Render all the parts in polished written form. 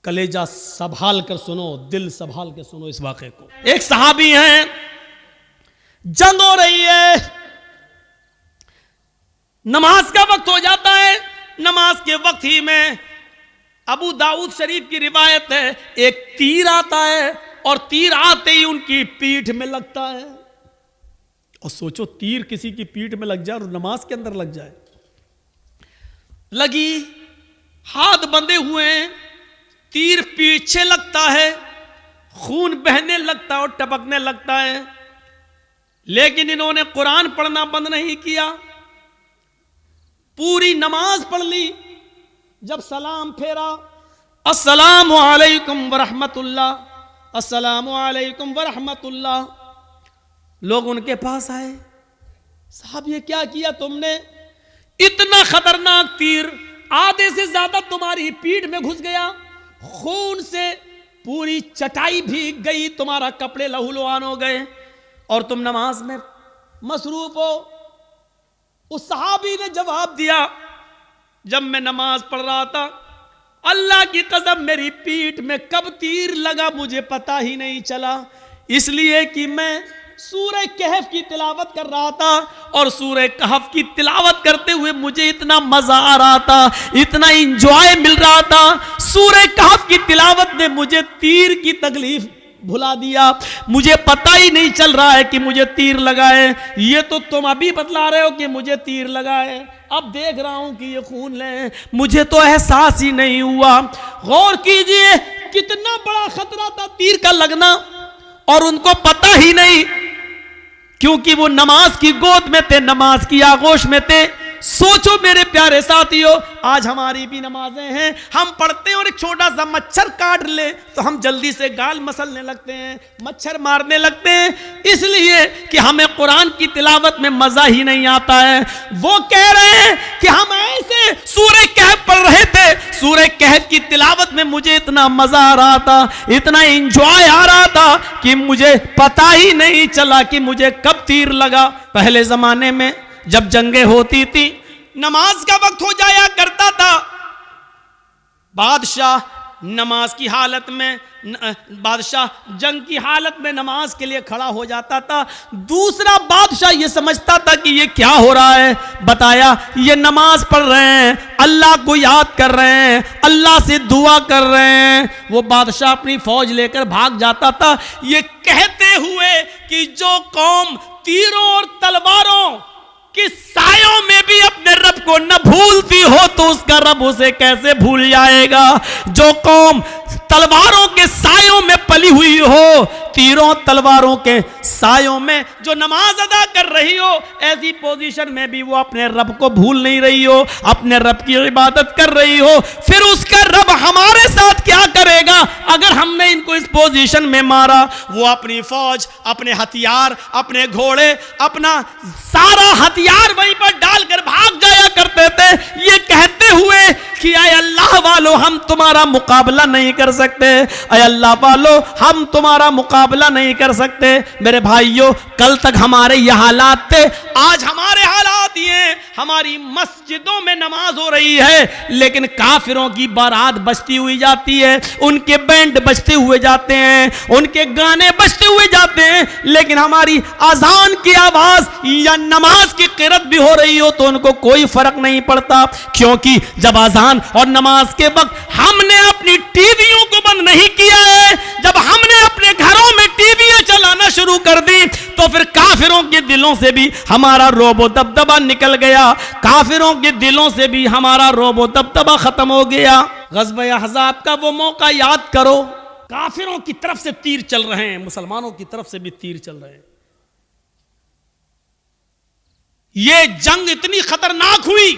कलेजा संभाल कर सुनो, दिल संभाल के सुनो इस वाक़े को। एक सहाबी हैं, जंग हो रही है, नमाज का वक्त हो जाता है। नमाज के वक्त ही में अबू दाऊद शरीफ की रिवायत है, एक तीर आता है और तीर आते ही उनकी पीठ में लगता है। और सोचो, तीर किसी की पीठ में लग जाए और नमाज के अंदर लग जाए। लगी, हाथ बंधे हुए हैं, तीर पीछे लगता है, खून बहने लगता है और टपकने लगता है। लेकिन इन्होंने कुरान पढ़ना बंद नहीं किया, पूरी नमाज पढ़ ली। जब सलाम फेरा, अस्सलामु अलैकुम वरहमतुल्लाह, अस्सलामु अलैकुम वरहमतुल्लाह, लोग उनके पास आए, साहब ये क्या किया तुमने? इतना खतरनाक तीर आधे से ज्यादा तुम्हारी पीठ में घुस गया, खून से पूरी चटाई भीग गई, तुम्हारा कपड़े लहूलुहान हो गए और तुम नमाज में मसरूफ हो। उस सहाबी ने जवाब दिया, जब मैं नमाज पढ़ रहा था, अल्लाह की कसम मेरी पीठ में कब तीर लगा मुझे पता ही नहीं चला, इसलिए कि मैं सूरह कहफ की तिलावत कर रहा था और सूरह कहफ की तिलावत करते हुए मुझे इतना मजा आ रहा था, इतना इंजॉय मिल रहा था। सूरह कहफ की तिलावत ने मुझे तीर की तकलीफ भुला दिया, मुझे पता ही नहीं चल रहा है कि मुझे तीर लगा है। ये तो तुम अभी बतला रहे हो कि मुझे तीर लगा है, अब देख रहा हूं कि ये खून है, मुझे तो एहसास ही नहीं हुआ। गौर कीजिए, कितना बड़ा खतरा था तीर का लगना, और उनको पता ही नहीं, क्योंकि वो नमाज की गोद में थे, नमाज की आगोश में थे। सोचो मेरे प्यारे साथियों, आज हमारी भी नमाजें हैं, हम पढ़ते हैं और एक छोटा सा मच्छर काट ले तो हम जल्दी से गाल मसलने लगते हैं, मच्छर मारने लगते हैं, इसलिए कि हमें कुरान की तिलावत में मजा ही नहीं आता है। वो कह रहे हैं कि हम ऐसे सूरह कहफ पढ़ रहे थे, सूरह कहफ की तिलावत में मुझे इतना मजा आ रहा था, इतना एंजॉय आ रहा था कि मुझे पता ही नहीं चला कि मुझे कब तीर लगा। पहले जमाने में जब जंगें होती थी, नमाज का वक्त हो जाया करता था, बादशाह नमाज की हालत में, बादशाह जंग की हालत में नमाज के लिए खड़ा हो जाता था। दूसरा बादशाह ये समझता था कि ये क्या हो रहा है, बताया ये नमाज पढ़ रहे हैं, अल्लाह को याद कर रहे हैं, अल्लाह से दुआ कर रहे हैं। वो बादशाह अपनी फौज लेकर भाग जाता था, ये कहते हुए कि जो कौम तीरों और तलवारों कि सायों में भी अपने रब को न भूलती हो तो उसका रब उसे कैसे भूल जाएगा। जो कौम तलवारों के सायों में पली हुई हो, तीरों तलवारों के सायों में जो नमाज अदा कर रही हो, ऐसी पोजीशन में भी वो अपने रब को भूल नहीं रही हो, अपने रब की इबादत कर रही हो, फिर उसका रब हमारे साथ क्या करेगा अगर हमने इनको इस पोजीशन में मारा। वो अपनी फौज, अपने हथियार, अपने घोड़े, अपना सारा हथियार वहीं पर डालकर भाग जाया करते थे, ये कहते हुए कि अय अल्लाह वालों हम तुम्हारा मुकाबला नहीं कर सकते, अय अल्लाह वालों हम तुम्हारा मुकाबला नहीं कर सकते। मेरे भाइयों, कल तक हमारे ये हालात थे, आज हमारे हालात ये, हमारी मस्जिदों में नमाज हो रही है लेकिन काफिरों की बारात बजती हुई जाती है, उनके बैंड बजते हुए जाते हैं, उनके गाने बजते हुए जाते हैं, लेकिन हमारी अजान की आवाज या नमाज की क़िरात भी हो रही हो तो उनको कोई फर्क नहीं पड़ता, क्योंकि जब अजान और नमाज के वक्त हमने अपनी टीवियों को बंद नहीं किया है, जब हमने अपने घरों में टीवियां चलाना शुरू कर दी तो फिर काफिरों के दिलों से भी हमारा रोबो दबदबा निकल गया, काफिरों के दिलों से भी हमारा रोबो दबदबा खत्म हो गया। ग़ज़वा अहज़ाब का वो मौका याद करो, काफिरों की तरफ से तीर चल रहे हैं, मुसलमानों की तरफ से भी तीर चल रहे हैं। ये जंग इतनी खतरनाक हुई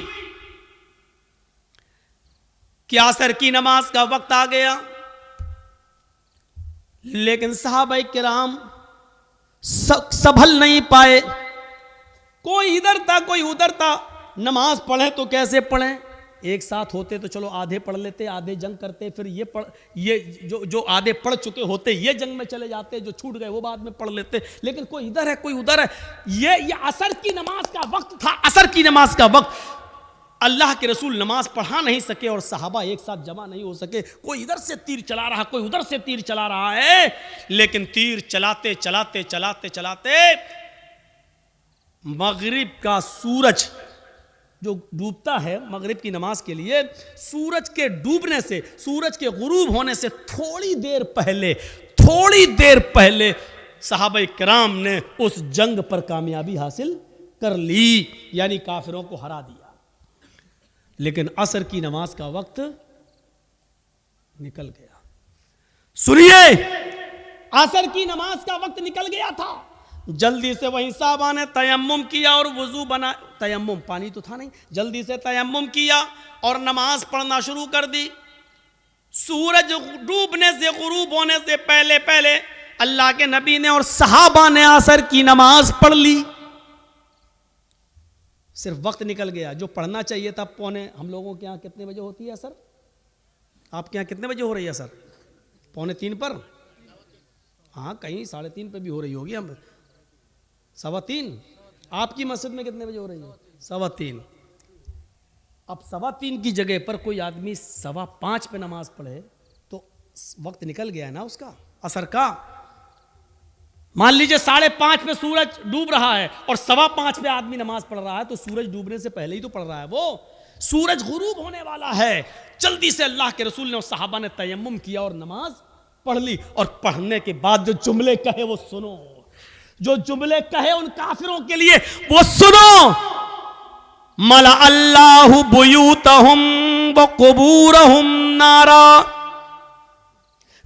कि असर की नमाज का वक्त आ गया, लेकिन सहाबाए किराम संभल नहीं पाए, कोई इधर था कोई उधर था। नमाज पढ़े तो कैसे पढ़ें, एक साथ होते तो चलो आधे पढ़ लेते, आधे जंग करते, फिर ये जो आधे पढ़ चुके होते ये जंग में चले जाते, जो छूट गए वो बाद में पढ़ लेते, लेकिन कोई इधर है कोई उधर है। ये असर की नमाज का वक्त था, असर की नमाज का वक्त। अल्लाह के रसूल नमाज पढ़ा नहीं सके और सहाबा एक साथ जमा नहीं हो सके। कोई इधर से तीर चला रहा, कोई उधर से तीर चला रहा है, लेकिन तीर चलाते चलाते चलाते चलाते मगरिब का सूरज जो डूबता है मगरिब की नमाज के लिए, सूरज के डूबने से, सूरज के गुरूब होने से थोड़ी देर पहले सहाबा किराम ने उस जंग पर कामयाबी हासिल कर ली, यानी काफिरों को हरा दिया। लेकिन असर की नमाज का वक्त निकल गया। सुनिए, असर की नमाज का वक्त निकल गया था। जल्दी से वहीं साहबा ने तयम्मुम किया और वजू बना, तयम्मुम पानी तो था नहीं, जल्दी से तयम्मुम किया और नमाज पढ़ना शुरू कर दी। सूरज डूबने से, गुरूब होने से पहले पहले अल्लाह के नबी ने और सहाबा ने असर की नमाज पढ़ ली। सिर्फ वक्त निकल गया। जो पढ़ना चाहिए था पौने, हम लोगों के यहाँ कितने बजे होती है असर? आपके यहाँ कितने बजे हो रही है असर? 2:45 पर? हाँ, कहीं 3:30 पे भी हो रही होगी। हम 3:15। आपकी मस्जिद में कितने बजे हो रही है? 3:15। अब 3:15 की जगह पर कोई आदमी 5:15 पे नमाज पढ़े तो वक्त निकल गया है ना उसका, असर का। मान लीजिए 5:30 पे सूरज डूब रहा है और 5:15 पे आदमी नमाज पढ़ रहा है, तो सूरज डूबने से पहले ही तो पढ़ रहा है वो। सूरज गुरूब होने वाला है। जल्दी से अल्लाह के रसूल ने और सहाबा ने तयम्मुम किया और नमाज पढ़ ली। और पढ़ने के बाद जो जुमले कहे वो सुनो, जो जुमले कहे उन काफिरों के लिए वो सुनो। मला अल्लाहु बुयूतहुम व कुबूरहुम नारा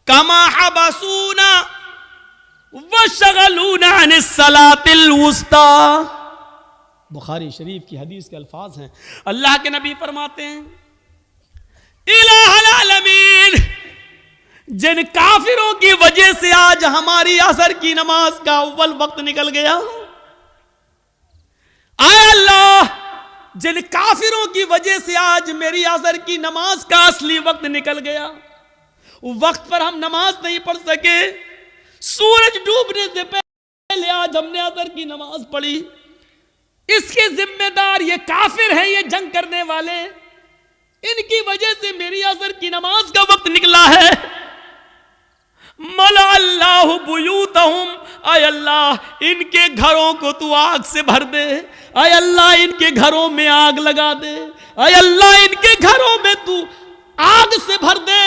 कमा हबसूना वशगलूना अनिस सलातिल वुस्ता। बुखारी शरीफ की हदीस के अल्फाज हैं। अल्लाह के नबी फरमाते हैं, इलाहुल आलमीन, जिन काफिरों की वजह से आज हमारी असर की नमाज का अव्वल वक्त निकल गया, आए अल्लाह, जिन काफिरों की वजह से आज मेरी असर की नमाज का असली वक्त निकल गया, वक्त पर हम नमाज नहीं पढ़ सके, सूरज डूबने से पहले आज हमने असर की नमाज पढ़ी, इसके जिम्मेदार ये काफिर हैं, ये जंग करने वाले, इनकी वजह से मेरी असर की नमाज का वक्त निकला है। मला अल्लाहु बुयूतहुम, आय अल्लाह इनके घरों को तू आग से भर दे, आय अल्लाह इनके घरों में आग लगा दे, आय अल्लाह इनके घरों में तू आग से भर दे।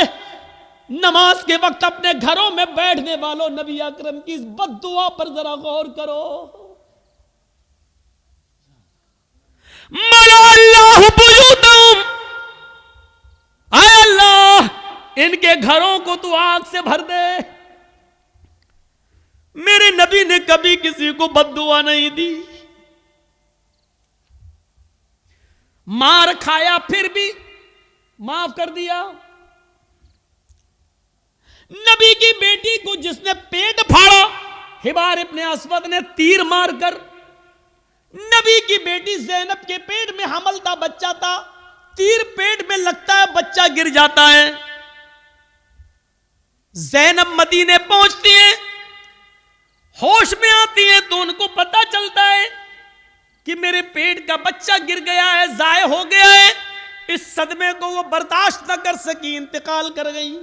नमाज के वक्त अपने घरों में बैठने वालों, नबी अकरम की इस बद्दुआ पर जरा गौर करो। मला अल्लाहु बुयूतहुम, आय अल्लाह इनके घरों को तू आग से भर दे। मेरे नबी ने कभी किसी को बद्दुआ नहीं दी। मार खाया फिर भी माफ कर दिया। नबी की बेटी को जिसने पेट फाड़ा, हिबार इब्ने अस्वद ने तीर मारकर, नबी की बेटी ज़ैनब के पेट में हमल था, बच्चा था, तीर पेट में लगता है, बच्चा गिर जाता है। ज़ैनब मदीने पहुंचती हैं, होश में आती हैं तो उनको पता चलता है कि मेरे पेट का बच्चा गिर गया है, जाये हो गया है। इस सदमे को वो बर्दाश्त न कर सकी, इंतकाल कर गई।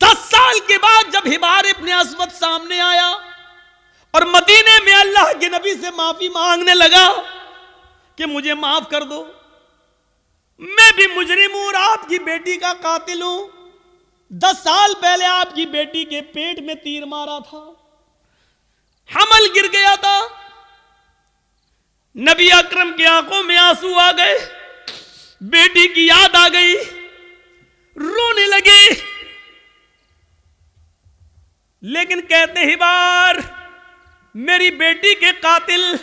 10 साल के बाद जब हिबार इब्ने अस्वद सामने आया और मदीने में अल्लाह के नबी से माफी मांगने लगा कि मुझे माफ कर दो, मैं भी मुजरिम हूं और आपकी बेटी का कातिल हूं। 10 साल पहले आपकी बेटी के पेट में तीर मारा था, हमल गिर गया था। नबी अकरम की आंखों में आंसू आ गए, बेटी की याद आ गई, रोने लगे। लेकिन कहते हिबार, मेरी बेटी के कातिल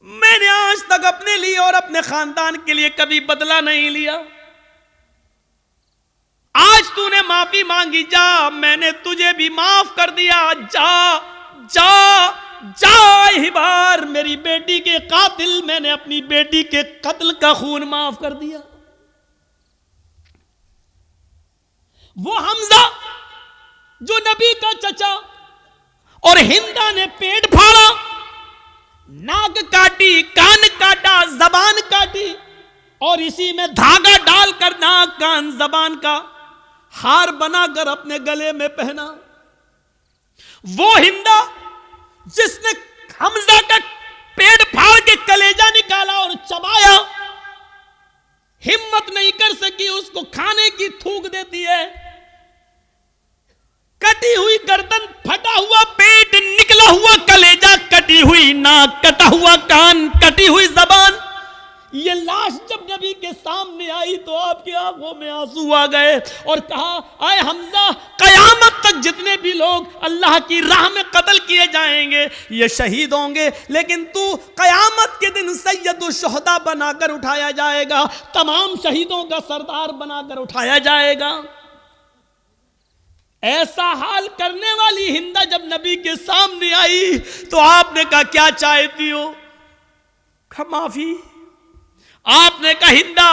मैंने आज तक अपने लिए और अपने खानदान के लिए कभी बदला नहीं लिया। आज तूने माफी मांगी, जा, मैंने तुझे भी माफ कर दिया, जा जा जा हिबार, मेरी बेटी के कातिल, मैंने अपनी बेटी के कत्ल का खून माफ कर दिया। वो हमजा जो नबी का चचा और हिंदा ने पेट फाड़ा, नाक काटी, कान काटा, जबान काटी और इसी में धागा डालकर नाक कान जबान का हार बनाकर अपने गले में पहना। वो हिंदा जिसने हमजा का पेट फाड़ के कलेजा निकाला और चबाया, हिम्मत नहीं कर सकी उसको खाने की, थूक देती है। कटी हुई गर्दन, फटा हुआ पेट, निकला हुआ कलेजा, कटी हुई नाक, कटा हुआ कान, कटी हुई जबान। ये लाश जब नबी के सामने आई तो आपकी आंखों में आंसू आ गए और कहा, आए हमजा, कयामत तक जितने भी लोग अल्लाह की राह में कत्ल किए जाएंगे ये शहीद होंगे, लेकिन तू कयामत के दिन सैयदुल शुहदा बनाकर उठाया जाएगा, तमाम शहीदों का सरदार बनाकर उठाया जाएगा। ऐसा हाल करने वाली हिंदा जब नबी के सामने आई तो आपने कहा, क्या चाहती हो? माफी। आपने कहा, हिंदा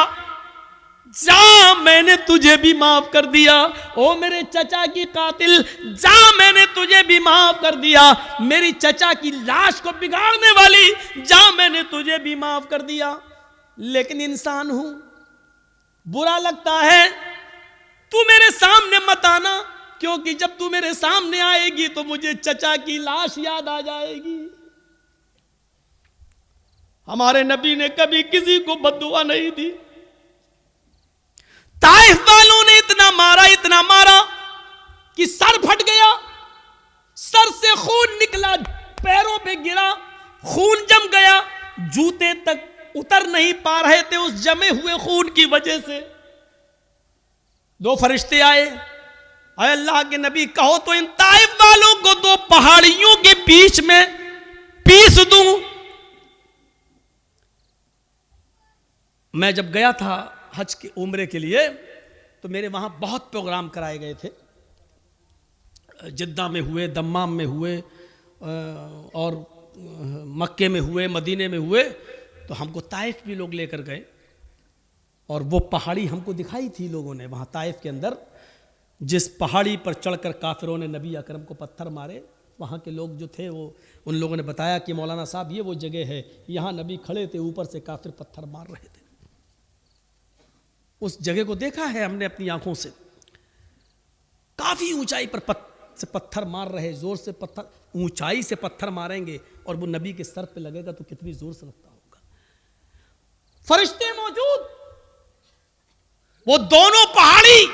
जा, मैंने तुझे भी माफ कर दिया। ओ मेरे चचा की कातिल, जा, मैंने तुझे भी माफ कर दिया। मेरी चचा की लाश को बिगाड़ने वाली, जा, मैंने तुझे भी माफ कर दिया। लेकिन इंसान हूं, बुरा लगता है, तू मेरे सामने मत आना, क्योंकि जब तू मेरे सामने आएगी तो मुझे चचा की लाश याद आ जाएगी। हमारे नबी ने कभी किसी को बद्दुआ नहीं दी। ताइफ वालों ने इतना मारा कि सर फट गया, सर से खून निकला, पैरों पे गिरा, खून जम गया, जूते तक उतर नहीं पा रहे थे उस जमे हुए खून की वजह से। दो फरिश्ते आए, अल्लाह के नबी, कहो तो इन ताइफ वालों को दो पहाड़ियों के बीच में पीस दूं। मैं जब गया था हज के उम्रे के लिए तो मेरे वहाँ बहुत प्रोग्राम कराए गए थे। जिद्दा में हुए, दम्माम में हुए और मक्के में हुए, मदीने में हुए। तो हमको ताइफ भी लोग लेकर गए और वो पहाड़ी हमको दिखाई थी लोगों ने वहाँ ताइफ के अंदर, जिस पहाड़ी पर चढ़कर काफिरों ने नबी अकरम को पत्थर मारे। वहाँ के लोग जो थे वो उन लोगों ने बताया कि मौलाना साहब ये वो जगह है, यहाँ नबी खड़े थे, ऊपर से काफिर पत्थर मार रहे थे। उस जगह को देखा है हमने अपनी आंखों से। काफी ऊंचाई पर से पत्थर मार रहे, जोर से पत्थर, ऊंचाई से पत्थर मारेंगे और वो नबी के सर पे लगेगा तो कितनी जोर से लगता होगा। फरिश्ते मौजूद, वो दोनों पहाड़ी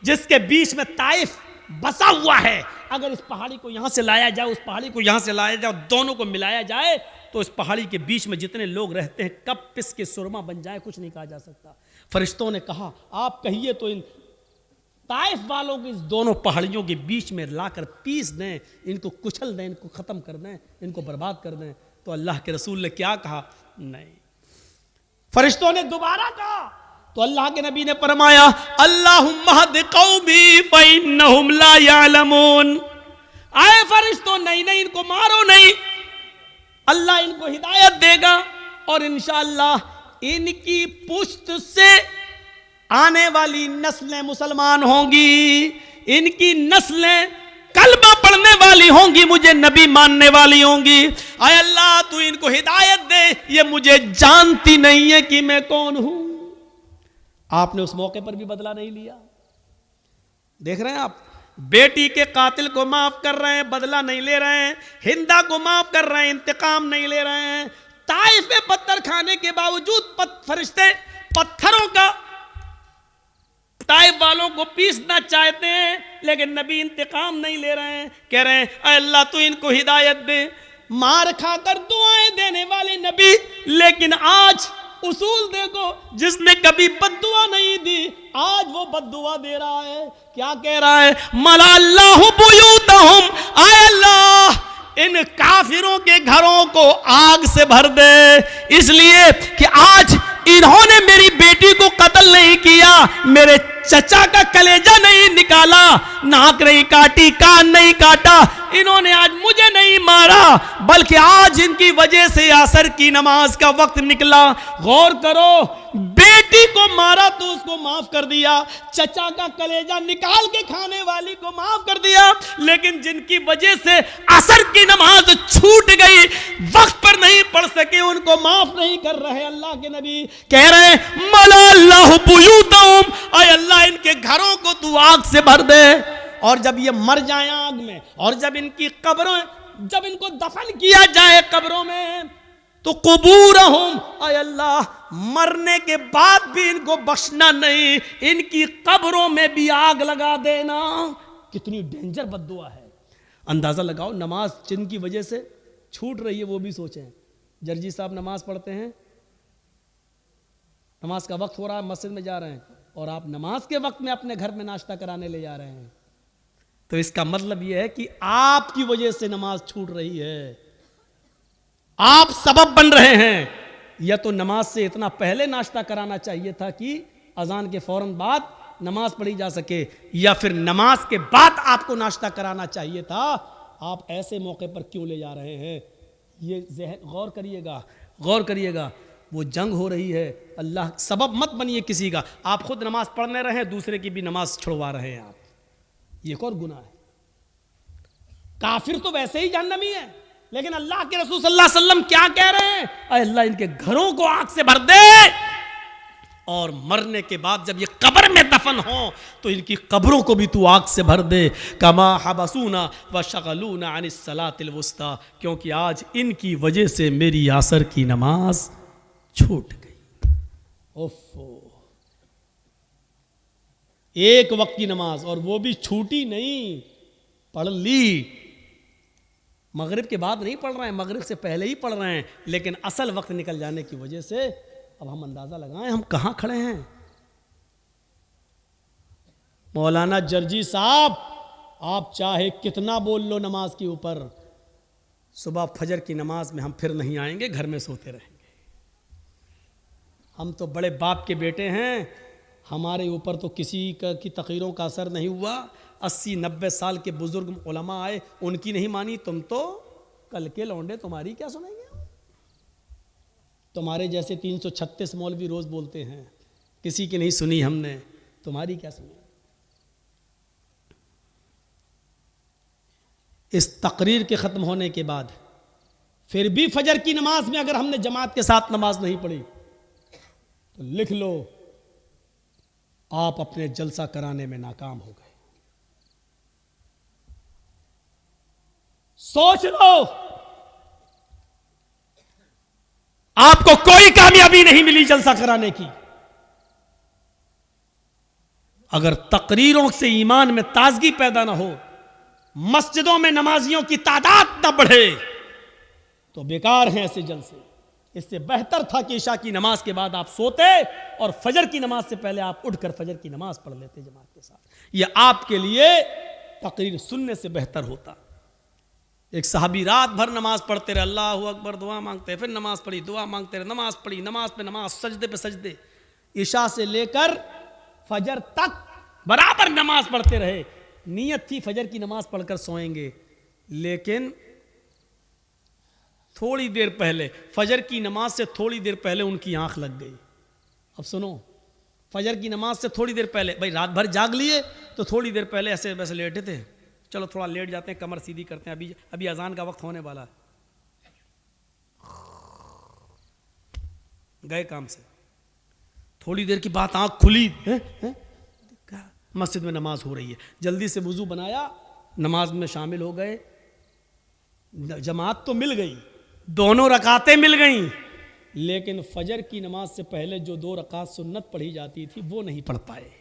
जिसके बीच में ताइफ बसा हुआ है, अगर इस पहाड़ी को यहां से लाया जाए, उस पहाड़ी को यहां से लाया जाए, दोनों को मिलाया जाए तो इस पहाड़ी के बीच में जितने लोग रहते हैं कब पिस के सुरमा बन जाए कुछ नहीं कहा जा सकता। फरिश्तों ने कहा, आप कहिए तो इन ताइफ वालों को इस दोनों पहाड़ियों के बीच में लाकर पीस दें, इनको कुचल दें, इनको खत्म कर दें, इनको बर्बाद कर दें। तो अल्लाह के रसूल ने क्या कहा? नहीं। फरिश्तों ने दोबारा कहा तो अल्लाह के नबी ने फरमाया, अल्लाहुम्मा हद कौमी फइन्नहुम ला यअलमून। आए फरिश्तों, नहीं नहीं, इनको मारो नहीं, अल्लाह इनको हिदायत देगा और इंशाअल्लाह इनकी पुश्त से आने वाली नस्लें मुसलमान होंगी, इनकी नस्लें कलमा पढ़ने वाली होंगी, मुझे नबी मानने वाली होंगी। आय अल्लाह तू इनको हिदायत दे, ये मुझे जानती नहीं है कि मैं कौन हूं। आपने उस मौके पर भी बदला नहीं लिया। देख रहे हैं आप, बेटी के कातिल को माफ कर रहे हैं, बदला नहीं ले रहे हैं, हिंदा को माफ कर रहे हैं, इंतकाम नहीं ले रहे हैं। ताइफ में पत्थर खाने के बावजूद फरिश्ते पत्थरों का ताइफ वालों को पीसना चाहते हैं, लेकिन नबी इंतकाम नहीं ले रहे हैं। कह रहे हैं, अल्लाह तू इनको हिदायत दे। मार खाकर दुआएं देने वाले नबी, लेकिन आज उसूल देखो, जिसने कभी बद्दुआ नहीं दी आज वो बद्दुआ दे रहा है। क्या कह रहा है? मला अल्लाहु बुयूतहुम, आय अल्लाह इन काफिरों के घरों को आग से भर दे, इसलिए कि आज इन्होंने मेरी बेटी को कत्ल नहीं किया, मेरे चचा का कलेजा नहीं निकाला, नाक नहीं काटी, कान नहीं काटा, इन्होंने आज मुझे नहीं मारा, बल्कि आज इनकी वजह से असर की नमाज का वक्त निकला। गौर करो, बेटी को मारा तो उसको माफ कर दिया, चचा का कलेजा निकाल के खाने वाली को माफ कर दिया, लेकिन जिनकी वजह से असर की नमाज छूट गई, वक्त पर नहीं पढ़ सके, उनको माफ नहीं कर रहे। अल्लाह के नबी कह रहे हैं मल्लाहु बुयूतहुम, आय अल्लाह इनके घरों को तू आग से भर दे। और जब ये मर जाए आग में, और जब इनकी कब्रों, जब इनको दफन किया जाए कब्रों में, तो कुबूरहुम, आय अल्लाह मरने के बाद भी इनको बख्शना नहीं, इनकी कब्रों में भी आग लगा देना। कितनी डेंजर बद्दुआ है। अंदाजा लगाओ, नमाज जिनकी वजह से छूट रही है वो भी सोचें। जर्जी साहब नमाज पढ़ते हैं, नमाज का वक्त हो रहा है, मस्जिद में जा रहे हैं, और आप नमाज के वक्त में अपने घर में नाश्ता कराने ले जा रहे हैं, तो इसका मतलब यह है कि आपकी वजह से नमाज छूट रही है, आप सबब बन रहे हैं। या तो नमाज से इतना पहले नाश्ता कराना चाहिए था कि अजान के फौरन बाद नमाज पढ़ी जा सके, या फिर नमाज के बाद आपको नाश्ता कराना चाहिए था। आप ऐसे मौके पर क्यों ले जा रहे हैं? ये गौर करिएगा, गौर करिएगा। वो जंग हो रही है, अल्लाह सबब मत बनिए किसी का। आप खुद नमाज पढ़ने रहे, दूसरे की भी नमाज छुड़वा रहे हैं आप, ये एक और गुनाह है। काफिर तो वैसे ही जहन्नमी है, लेकिन अल्लाह के रसूल सल्लल्लाहु अलैहि वसल्लम क्या कह रहे हैं? अल्लाह इनके घरों को आग से भर दे, और मरने के बाद जब ये कब्र में दफन हो तो इनकी कब्रों को भी तू आग से भर दे। कमा हबसूना व शगलूना अनिस सलातिल वुस्ता, क्योंकि आज इनकी वजह से मेरी असर की नमाज छूट गई। ओफो, एक वक्त की नमाज, और वो भी छूटी नहीं, पढ़ ली। मगरिब के बाद नहीं पढ़ रहे हैं, मगरिब से पहले ही पढ़ रहे हैं, लेकिन असल वक्त निकल जाने की वजह से अब हम अंदाजा लगाएं हम कहां खड़े हैं। मौलाना जर्जी साहब, आप चाहे कितना बोल लो नमाज के ऊपर, सुबह फजर की नमाज में हम फिर नहीं आएंगे, घर में सोते रहेंगे। हम तो बड़े बाप के बेटे हैं, हमारे ऊपर तो किसी की तकरीरों का असर नहीं हुआ। 80-90 साल के बुजुर्ग उलमा आए, उनकी नहीं मानी, तुम तो कल के लौंडे, तुम्हारी क्या सुनेंगे? तुम्हारे जैसे 336 मौलवी रोज बोलते हैं, किसी की नहीं सुनी हमने, तुम्हारी क्या सुनी? इस तकरीर के ख़त्म होने के बाद फिर भी फजर की नमाज में अगर हमने जमात के साथ नमाज नहीं पढ़ी तो लिख लो, आप अपने जलसा कराने में नाकाम हो गए। सोच लो, आपको कोई कामयाबी नहीं मिली जलसा कराने की। अगर तकरीरों से ईमान में ताजगी पैदा ना हो, मस्जिदों में नमाजियों की तादाद ना बढ़े, तो बेकार हैं ऐसे जलसे। इससे बेहतर था कि इशा की नमाज के बाद आप सोते और फजर की नमाज से पहले आप उठकर फजर की नमाज पढ़ लेते जमात के साथ। यह आपके लिए तकरीर सुनने से बेहतर होता। एक सहाबी रात भर नमाज पढ़ते रहे, अल्लाह अकबर, दुआ मांगते, फिर नमाज पढ़ी, दुआ मांगते रहे, नमाज पढ़ी, नमाज पे नमाज, सजदे पे सजदे, इशा से लेकर फजर तक बराबर नमाज पढ़ते रहे। नीयत थी फजर की नमाज पढ़कर सोएंगे, लेकिन थोड़ी देर पहले, फजर की नमाज से थोड़ी देर पहले उनकी आंख लग गई। अब सुनो, फजर की नमाज से थोड़ी देर पहले, भाई रात भर जाग लिए तो थोड़ी देर पहले ऐसे वैसे लेटे थे, चलो थोड़ा लेट जाते हैं, कमर सीधी करते हैं, अभी अजान का वक्त होने वाला है, गए काम से। थोड़ी देर की बात आंख खुली, मस्जिद में नमाज हो रही है, जल्दी से वुजू बनाया, नमाज में शामिल हो गए। जमात तो मिल गई, दोनों रकातें मिल गईं, लेकिन फजर की नमाज से पहले जो 2 रकात सुन्नत पढ़ी जाती थी वो नहीं पढ़ पाए।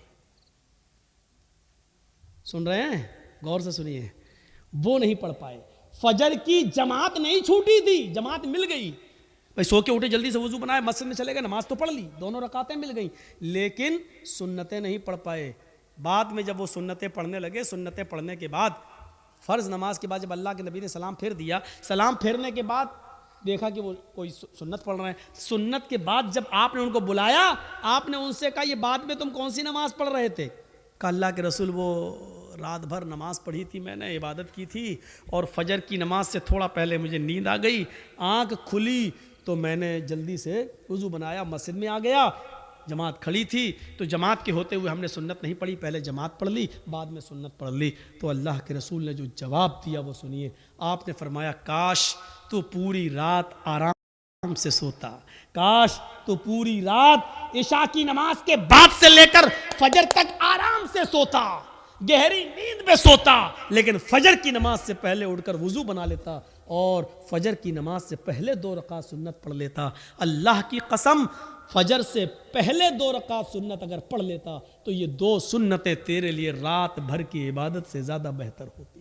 सुन रहे हैं? गौर से सुनिए, वो नहीं पढ़ पाए। फजर की जमात नहीं छूटी थी, जमात मिल गई। भाई सो के उठे, जल्दी से वुजू बनाए, मस्जिद में चले गए, नमाज तो पढ़ ली, दोनों रकातें मिल गई, लेकिन सुन्नतें नहीं पढ़ पाए। बाद में जब वो सुन्नतें पढ़ने लगे, सुन्नतें पढ़ने के बाद फ़र्ज़ नमाज के बाद जब अल्लाह के नबी ने सलाम फेर दिया, सलाम फेरने के बाद देखा कि वो कोई सुन्नत पढ़ रहे हैं। सुन्नत के बाद जब आपने उनको बुलाया, आपने उनसे कहा ये बाद में तुम कौन सी नमाज पढ़ रहे थे? कहा अल्लाह के रसूल, वो रात भर नमाज पढ़ी थी मैंने, इबादत की थी, और फजर की नमाज से थोड़ा पहले मुझे नींद आ गई, आँख खुली तो मैंने जल्दी से वुज़ू बनाया, मस्जिद में आ गया, जमात खड़ी थी तो जमात के होते हुए हमने सुन्नत नहीं पढ़ी, पहले जमात पढ़ ली, बाद में सुन्नत पढ़ ली। तो अल्लाह के रसूल ने जो जवाब दिया वो सुनिए। आपने फरमाया, काश तो पूरी रात आराम से सोता, काश तो पूरी रात इशा की नमाज के बाद से लेकर फजर तक आराम से सोता, गहरी नींद में सोता, लेकिन फजर की नमाज से पहले उठकर वुजू बना लेता और फजर की नमाज से पहले 2 रकात सुन्नत पढ़ लेता। अल्लाह की कसम, फजर से पहले 2 रकात सुन्नत अगर पढ़ लेता तो ये 2 सुन्नतें तेरे लिए रात भर की इबादत से ज्यादा बेहतर होती।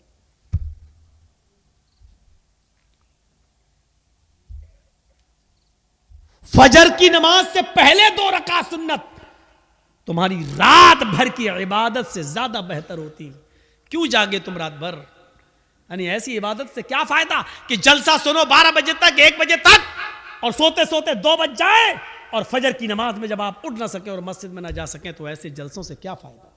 फजर की नमाज से पहले 2 रकात सुन्नत तुम्हारी रात भर की इबादत से ज्यादा बेहतर होती। क्यों जागे तुम रात भर? यानी ऐसी इबादत से क्या फायदा कि जलसा सुनो 12 बजे तक, 1 बजे तक, और सोते सोते 2 बज जाए और फजर की नमाज में जब आप उठ ना सके और मस्जिद में ना जा सके तो ऐसे जलसों से क्या फायदा?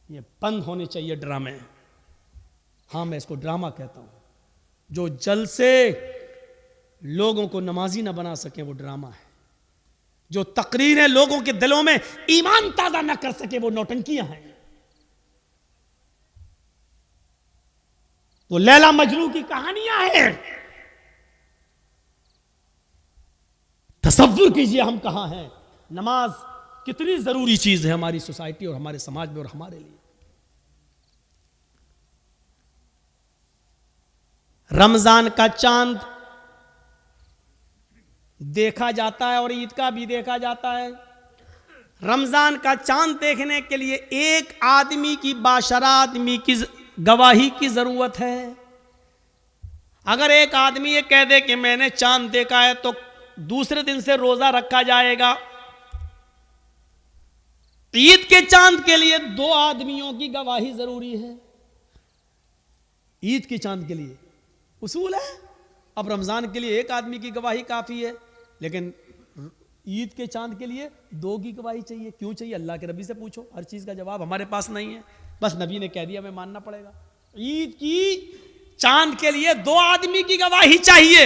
ये बंद होने चाहिए ड्रामे। हाँ, मैं इसको ड्रामा कहता हूं। जो जलसे लोगों को नमाजी ना बना सके वो ड्रामा है। जो तकरीरें लोगों के दिलों में ईमान ताजा ना कर सके वो नौटंकियां हैं। वो लैला मजनू की कहानियां हैं। तसव्वुर कीजिए हम कहां हैं। नमाज कितनी जरूरी चीज है हमारी सोसाइटी और हमारे समाज में और हमारे लिए। रमजान का चांद देखा जाता है और ईद का भी देखा जाता है। रमजान का चांद देखने के लिए एक आदमी की, बाशरा आदमी की गवाही की जरूरत है। अगर एक आदमी ये कह दे कि मैंने चांद देखा है तो दूसरे दिन से रोजा रखा जाएगा। ईद के चांद के लिए 2 आदमियों की गवाही जरूरी है। ईद के चांद के लिए उसूल है। अब रमजान के लिए 1 आदमी की गवाही काफी है, लेकिन ईद के चांद के लिए 2 की गवाही चाहिए। क्यों चाहिए? अल्लाह के नबी से पूछो। हर चीज का जवाब हमारे पास नहीं है, बस नबी ने कह दिया, हमें मानना पड़ेगा। ईद की चांद के लिए 2 आदमी की गवाही चाहिए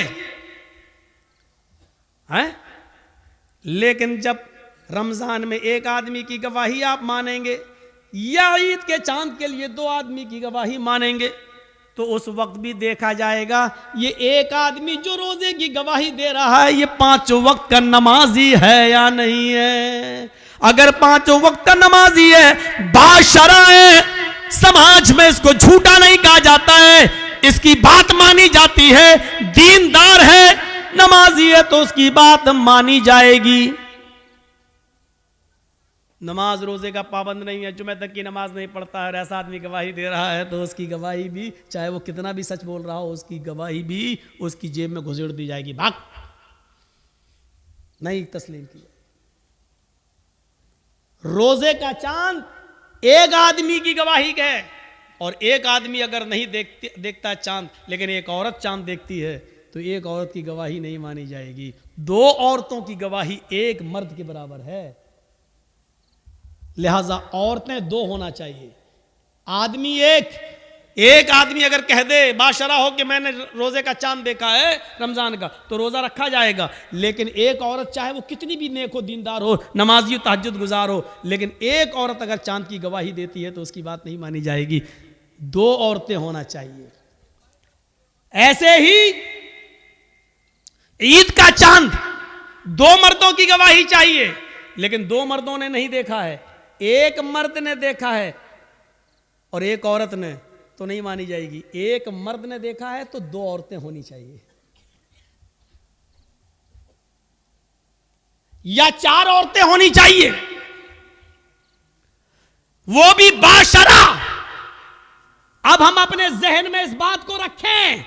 है? लेकिन जब रमजान में 1 आदमी की गवाही आप मानेंगे या ईद के चांद के लिए 2 आदमी की गवाही मानेंगे तो उस वक्त भी देखा जाएगा ये 1 आदमी जो रोजे की गवाही दे रहा है ये 5 वक्त का नमाजी है या नहीं है। अगर 5 वक्त का नमाजी है, बाशरा है, समाज में इसको झूठा नहीं कहा जाता है, इसकी बात मानी जाती है, दीनदार है, नमाजी है तो उसकी बात मानी जाएगी। नमाज रोजे का पाबंद नहीं है, जुमे तक की नमाज नहीं पढ़ता है, ऐसा आदमी गवाही दे रहा है तो उसकी गवाही भी, चाहे वो कितना भी सच बोल रहा हो, उसकी गवाही भी उसकी जेब में घुसेड़ दी जाएगी। भाग, नहीं तस्लीम किया। रोजे का चांद 1 आदमी की गवाही है और 1 आदमी अगर नहीं देखता चांद, लेकिन एक औरत चांद देखती है तो 1 औरत की गवाही नहीं मानी जाएगी। 2 औरतों की गवाही 1 मर्द के बराबर है। लिहाजा औरतें 2 होना चाहिए, आदमी 1। एक आदमी अगर कह दे बाशरा हो कि मैंने रोजे का चांद देखा है रमजान का तो रोजा रखा जाएगा। लेकिन 1 औरत चाहे वो कितनी भी नेक हो, दीनदार हो, नमाजी तहज्जुद गुजार हो, लेकिन 1 औरत अगर चांद की गवाही देती है तो उसकी बात नहीं मानी जाएगी। 2 औरतें होना चाहिए। ऐसे ही ईद का चांद 2 मर्दों की गवाही चाहिए, लेकिन 2 मर्दों ने नहीं देखा है, 1 मर्द ने देखा है और 1 औरत ने, तो नहीं मानी जाएगी। 1 मर्द ने देखा है तो 2 औरतें होनी चाहिए, या 4 औरतें होनी चाहिए, वो भी बाशरा। अब हम अपने जहन में इस बात को रखें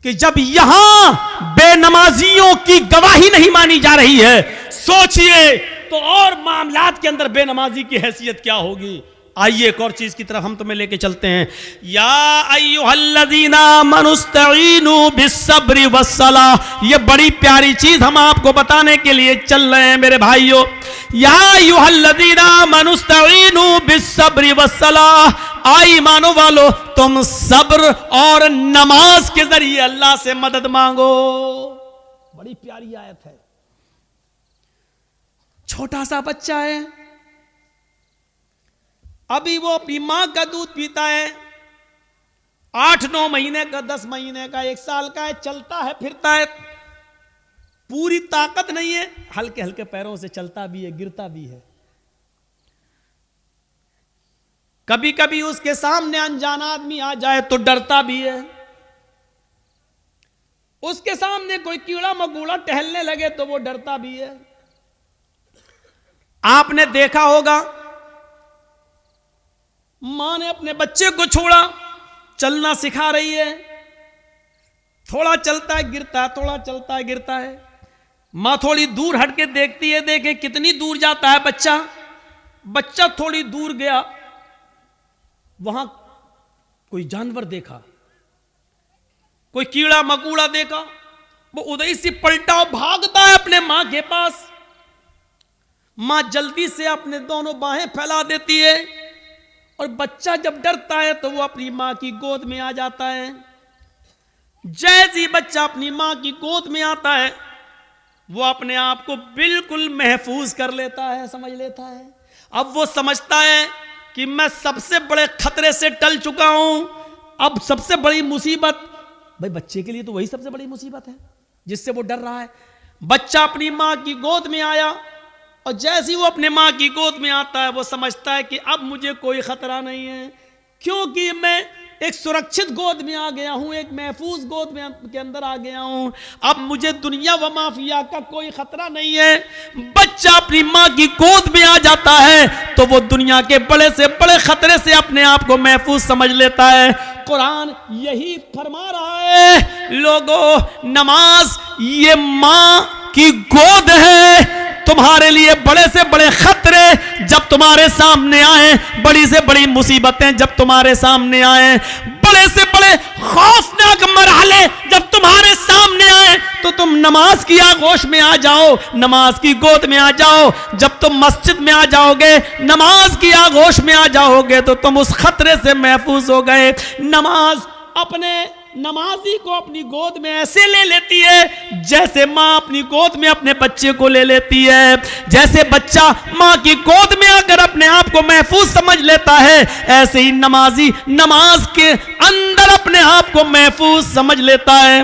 कि जब यहां बेनमाजियों की गवाही नहीं मानी जा रही है, सोचिए तो और मामलात के अंदर बेनमाजी की हैसियत क्या होगी। आइए एक और चीज की तरफ हम तुम्हें लेके चलते हैं। या अय्युहल्लज़ीना मनुस्तईनु बिस्सब्रि वस्सलाह, ये बड़ी प्यारी चीज हम आपको बताने के लिए चल रहे हैं मेरे भाइयों। या अय्युहल्लज़ीना मनुस्तईनु बिस्सब्रि वस्सलाह, आई मानो वालो तुम सब्र और नमाज के जरिए अल्लाह से मदद मांगो। बड़ी प्यारी आयत है। छोटा सा बच्चा है, अभी वो अपनी मां का दूध पीता है, 8-9 महीने का, 10 महीने का, 1 साल का है, चलता है फिरता है, पूरी ताकत नहीं है, हल्के हल्के पैरों से चलता भी है, गिरता भी है। कभी कभी उसके सामने अनजान आदमी आ जाए तो डरता भी है, उसके सामने कोई कीड़ा मकोड़ा टहलने लगे तो वो डरता भी है। आपने देखा होगा, मां ने अपने बच्चे को छोड़ा, चलना सिखा रही है, थोड़ा चलता है गिरता है, थोड़ा चलता है गिरता है। मां थोड़ी दूर हटके देखती है, देखे कितनी दूर जाता है बच्चा। बच्चा थोड़ी दूर गया, वहां कोई जानवर देखा, कोई कीड़ा मकोड़ा देखा, वो उधर से पलटा और भागता है अपने मां के पास। मां जल्दी से अपने दोनों बाहें फैला देती है, और बच्चा जब डरता है तो वो अपनी मां की गोद में आ जाता है। जैसे ही बच्चा अपनी मां की गोद में आता है, वो अपने आप को बिल्कुल महफूज कर लेता है, समझ लेता है। अब वो समझता है कि मैं सबसे बड़े खतरे से टल चुका हूं। अब सबसे बड़ी मुसीबत, भाई बच्चे के लिए तो वही सबसे बड़ी मुसीबत है जिससे वो डर रहा है। बच्चा अपनी मां की गोद में आया, और जैसे ही वो अपने मां की गोद में आता है, वो समझता है कि अब मुझे कोई खतरा नहीं है, क्योंकि मैं एक सुरक्षित गोद में आ गया हूं, एक महफूज गोद में के अंदर आ गया हूं। अब मुझे दुनिया व माफिया का कोई खतरा नहीं है। बच्चा अपनी मां की गोद में आ जाता है तो वो दुनिया के बड़े से बड़े खतरे से अपने आप को महफूज समझ लेता है। कुरान यही फरमा रहा है, लोगों, नमाज ये मां की गोद है। तुम्हारे लिए बड़े से बड़े खतरे जब तुम्हारे सामने आए, बड़ी से बड़ी मुसीबतें जब तुम्हारे सामने आए, बड़े से बड़े खौफनाक मरहले जब तुम्हारे सामने आए, तो तुम नमाज की आगोश में आ जाओ, नमाज की गोद में आ जाओ। जब तुम मस्जिद में आ जाओगे, नमाज की आगोश में आ जाओगे, तो तुम उस खतरे से महफूज हो गए। नमाज अपने नमाजी को अपनी गोद में ऐसे ले लेती है जैसे मां अपनी गोद में अपने बच्चे को ले लेती है। जैसे बच्चा मां की गोद में आकर अपने आप को महफूज समझ लेता है, ऐसे ही नमाजी नमाज के अंदर अपने आप को महफूज समझ लेता है।